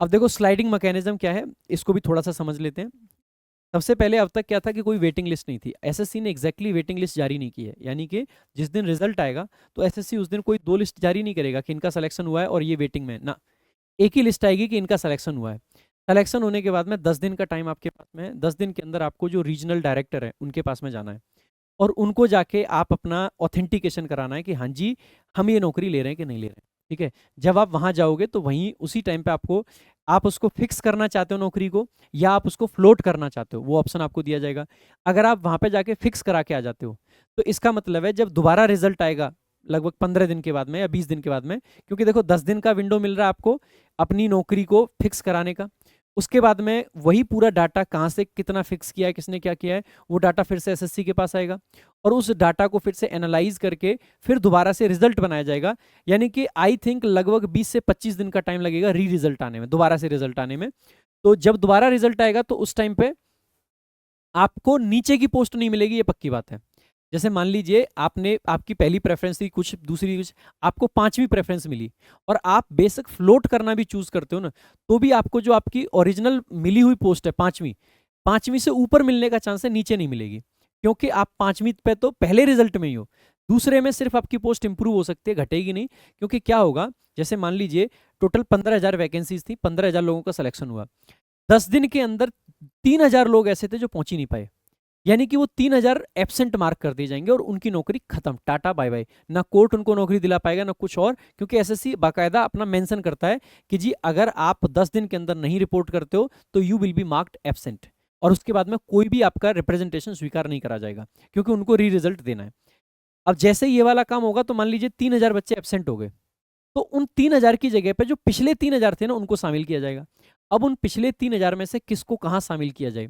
अब देखो sliding mechanism क्या है, इसको भी थोड़ा सा समझ लेते हैं। सबसे पहले अब तक क्या था कि कोई वेटिंग लिस्ट नहीं थी, एसएससी ने एग्जैक्टली वेटिंग लिस्ट जारी नहीं की है, यानी कि जिस दिन रिजल्ट आएगा तो एसएससी उस दिन कोई दो लिस्ट जारी नहीं करेगा कि इनका सिलेक्शन हुआ है और ये वेटिंग में ना, एक ही लिस्ट आएगी कि इनका सिलेक्शन हुआ है। सिलेक्शन होने के बाद में 10 दिन का टाइम आपके पास में है, 10 दिन के अंदर आपको जो रीजनल डायरेक्टर है उनके पास में जाना है और उनको जाके आप अपना ऑथेंटिकेशन कराना है कि हाँ जी हम ये नौकरी ले रहे हैं कि नहीं ले रहे हैं। ठीक है, जब आप वहां जाओगे तो वहीं उसी टाइम पे आपको, आप उसको फिक्स करना चाहते हो नौकरी को या आप उसको फ्लोट करना चाहते हो, वो ऑप्शन आपको दिया जाएगा। अगर आप वहां पे जाके फिक्स करा के आ जाते हो तो इसका मतलब है जब दोबारा रिजल्ट आएगा लगभग 15 दिन के बाद में या 20 दिन के बाद में, क्योंकि देखो 10 दिन का विंडो मिल रहा है आपको अपनी नौकरी को फिक्स कराने का, उसके बाद में वही पूरा डाटा कहाँ से कितना फिक्स किया है, किसने क्या किया है, वो डाटा फिर से एसएससी के पास आएगा और उस डाटा को फिर से एनालाइज करके फिर दोबारा से रिजल्ट बनाया जाएगा। यानी कि आई थिंक लगभग 20 से 25 दिन का टाइम लगेगा री रिजल्ट आने में, दोबारा से रिजल्ट आने में। तो जब दोबारा रिजल्ट आएगा तो उस टाइम पे आपको नीचे की पोस्ट नहीं मिलेगी, ये पक्की बात है। जैसे मान लीजिए आपने, आपकी पहली प्रेफरेंस थी कुछ, दूसरी कुछ, आपको 5वीं प्रेफरेंस मिली और आप बेशक फ्लोट करना भी चूज करते हो ना, तो भी आपको जो आपकी ओरिजिनल मिली हुई पोस्ट है 5वीं, 5वीं से ऊपर मिलने का चांस है, नीचे नहीं मिलेगी, क्योंकि आप 5वीं पे तो पहले रिजल्ट में ही हो। दूसरे में सिर्फ आपकी पोस्ट इंप्रूव हो सकती है, घटेगी नहीं। क्योंकि क्या होगा, जैसे मान लीजिए टोटल 15,000 वैकेंसीज थी, 15,000 लोगों का सिलेक्शन हुआ, 10 दिन के अंदर 3,000 लोग ऐसे थे जो पहुंच ही नहीं पाए, यानी कि वो 3,000 एब्सेंट मार्क कर दिए जाएंगे और उनकी नौकरी खत्म, टाटा बाय बाय। ना कोर्ट उनको नौकरी दिला पाएगा ना कुछ और, क्योंकि एसएससी बाकायदा अपना मेंशन करता है कि जी अगर आप 10 दिन के अंदर नहीं रिपोर्ट करते हो तो you will be marked absent, और उसके बाद में कोई भी आपका रिप्रेजेंटेशन स्वीकार नहीं करा जाएगा, क्योंकि उनको री रिजल्ट देना है। अब जैसे ये वाला काम होगा तो मान लीजिए 3,000 बच्चे एब्सेंट हो गए, तो उन 3,000 की जगह पे जो पिछले 3,000 थे ना उनको शामिल किया जाएगा। अब उन पिछले 3,000 में से किसको कहाँ शामिल किया जाए,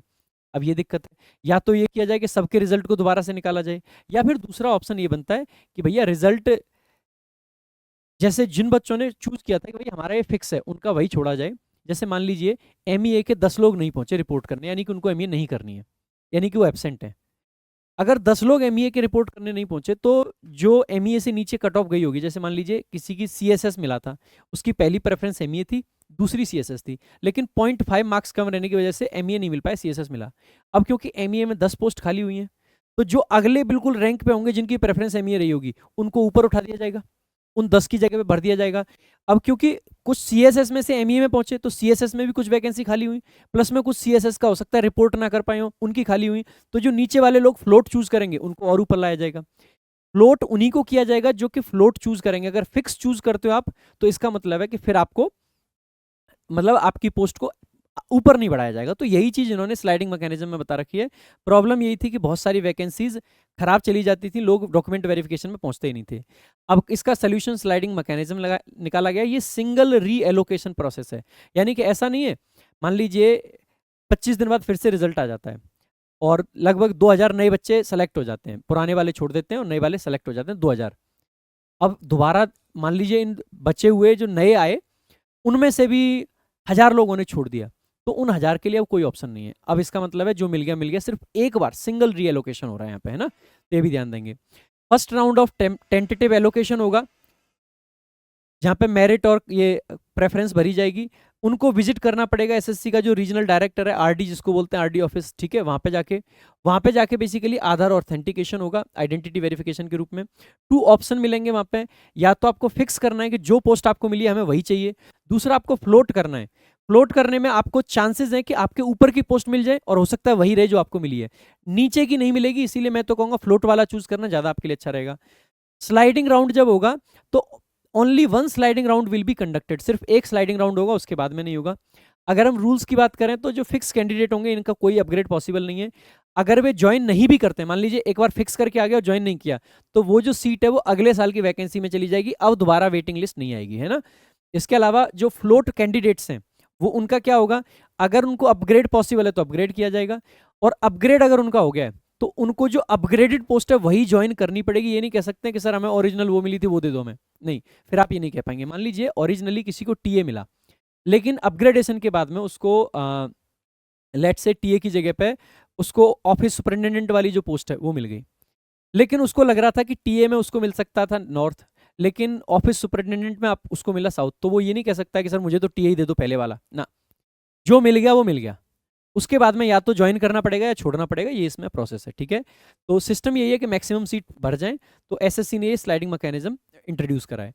अब ये दिक्कत है। या तो ये किया जाए कि सबके रिजल्ट को दोबारा से निकाला जाए, या फिर दूसरा ऑप्शन ये बनता है कि भैया रिजल्ट जैसे जिन बच्चों ने चूज किया था कि भाई हमारा ये फिक्स है उनका वही छोड़ा जाए। जैसे मान लीजिए एमईए के 10 लोग नहीं पहुंचे रिपोर्ट करने, यानी कि उनको एमईए नहीं करनी है, यानी कि वो एब्सेंट है। अगर 10 लोग एमईए के रिपोर्ट करने नहीं पहुंचे तो जो एमईए से नीचे कट ऑफ गई होगी, जैसे मान लीजिए किसी की सीएसएस मिला था, उसकी पहली प्रेफरेंस एमईए थी, दूसरी सीएसएस थी, लेकिन 0.5 मार्क्स कम रहने की वजह से एमईए नहीं मिल पाया, सीएसएस मिला। अब क्योंकि एमईए में 10 पोस्ट खाली हुई हैं, तो जो अगले बिल्कुल रैंक पे होंगे जिनकी प्रेफरेंस एमईए रही होगी उनको ऊपर उठा दिया जाएगा, उन 10 की जगह पे भर दिया जाएगा। अब क्योंकि कुछ सीएसएस में से एमईए में पहुंचे तो सीएसएस में भी कुछ वैकेंसी खाली हुई, प्लस में कुछ सीएसएस का हो सकता है रिपोर्ट ना कर पाए हो, उनकी खाली हुई, तो जो नीचे वाले लोग फ्लोट चूज करेंगे उनको और ऊपर लाया जाएगा। फ्लोट उन्हीं को किया जाएगा जो कि फ्लोट चूज करेंगे। अगर फिक्स चूज करते हो आप तो इसका मतलब है कि फिर आपको, मतलब आपकी पोस्ट को ऊपर नहीं बढ़ाया जाएगा। तो यही चीज इन्होंने स्लाइडिंग मैकेनिज्म में बता रखी है। प्रॉब्लम यही थी कि बहुत सारी वैकेंसीज खराब चली जाती थी, लोग डॉक्यूमेंट वेरिफिकेशन में पहुंचते ही नहीं थे। अब इसका सोल्यूशन स्लाइडिंग मैकेनिज्म निकाला गया, ये सिंगल री एलोकेशन प्रोसेस है, यानी कि ऐसा नहीं है मान लीजिए 25 दिन बाद फिर से रिजल्ट आ जाता है और लगभग 2,000 नए बच्चे सेलेक्ट हो जाते हैं, पुराने वाले छोड़ देते हैं और नए वाले सेलेक्ट हो जाते हैं 2,000। अब दोबारा मान लीजिए इन बचे हुए जो नए आए उनमें से भी 1,000 लोगों ने छोड़ दिया, तो उन 1,000 के लिए अब कोई ऑप्शन नहीं है। अब इसका मतलब है जो मिल गया मिल गया, सिर्फ एक बार सिंगल री एलोकेशन हो रहा है यहाँ पे, है ना, तो ये भी ध्यान देंगे। First round of tentative allocation होगा जहाँ पे मेरिट और ये प्रेफरेंस भरी जाएगी। उनको विजिट करना पड़ेगा एसएससी का जो रीजनल डायरेक्टर है, आरडी जिसको बोलते हैं, आरडी ऑफिस, ठीक है, वहाँ पे जाके बेसिकली आधार ऑथेंटिकेशन होगा आइडेंटिटी वेरिफिकेशन के रूप में। 2 ऑप्शन मिलेंगे वहाँ पे, या तो आपको फिक्स करना है कि जो पोस्ट आपको मिली है हमें वही चाहिए, दूसरा आपको फ्लोट करना है। फ्लोट करने में आपको चांसेस हैं कि आपके ऊपर की पोस्ट मिल जाए और हो सकता है वही रहे जो आपको मिली है, नीचे की नहीं मिलेगी, इसीलिए मैं तो कहूँगा फ्लोट वाला चूज करना ज़्यादा आपके लिए अच्छा रहेगा। स्लाइडिंग राउंड जब होगा तो only 1 sliding round will be conducted, सिर्फ एक स्लाइडिंग राउंड होगा, उसके बाद में नहीं होगा। अगर हम रूल्स की बात करें तो जो फिक्स कैंडिडेट होंगे इनका कोई अपग्रेड पॉसिबल नहीं है। अगर वे ज्वाइन नहीं भी करते, मान लीजिए एक बार फिक्स करके आ गया और ज्वाइन नहीं किया, तो वो जो सीट है वो अगले साल की वैकेंसी में चली जाएगी, अब दोबारा वेटिंग लिस्ट नहीं आएगी, है ना। इसके अलावा जो फ्लोट कैंडिडेट्स हैं वो उनका क्या होगा, अगर उनको अपग्रेड पॉसिबल है तो अपग्रेड किया जाएगा, और अपग्रेड अगर उनका हो गया है तो उनको जो अपग्रेडेड पोस्ट है वही ज्वाइन करनी पड़ेगी। ये नहीं कह सकते कि सर हमें ओरिजिनल वो मिली थी वो दे दो हमें, नहीं, फिर आप ये नहीं कह पाएंगे। मान लीजिए ओरिजिनली किसी को टीए मिला, लेकिन अपग्रेडेशन के बाद में उसको लेट से टीए की जगह पे उसको ऑफिस सुपरिटेंडेंट वाली जो पोस्ट है वो मिल गई, लेकिन उसको लग रहा था कि टीए में उसको मिल सकता था नॉर्थ, लेकिन ऑफिस सुपरिटेंडेंट में आप उसको मिला साउथ, तो वो ये नहीं कह सकता कि सर मुझे तो टीए ही दे दो पहले वाला ना, जो मिल गया वो मिल गया। उसके बाद में या तो ज्वाइन करना पड़ेगा या छोड़ना पड़ेगा, ये इसमें प्रोसेस है, ठीक है। तो सिस्टम यही है कि मैक्सिमम सीट भर जाएं, तो एसएससी ने ये स्लाइडिंग मैकेनिज्म इंट्रोड्यूस करा है।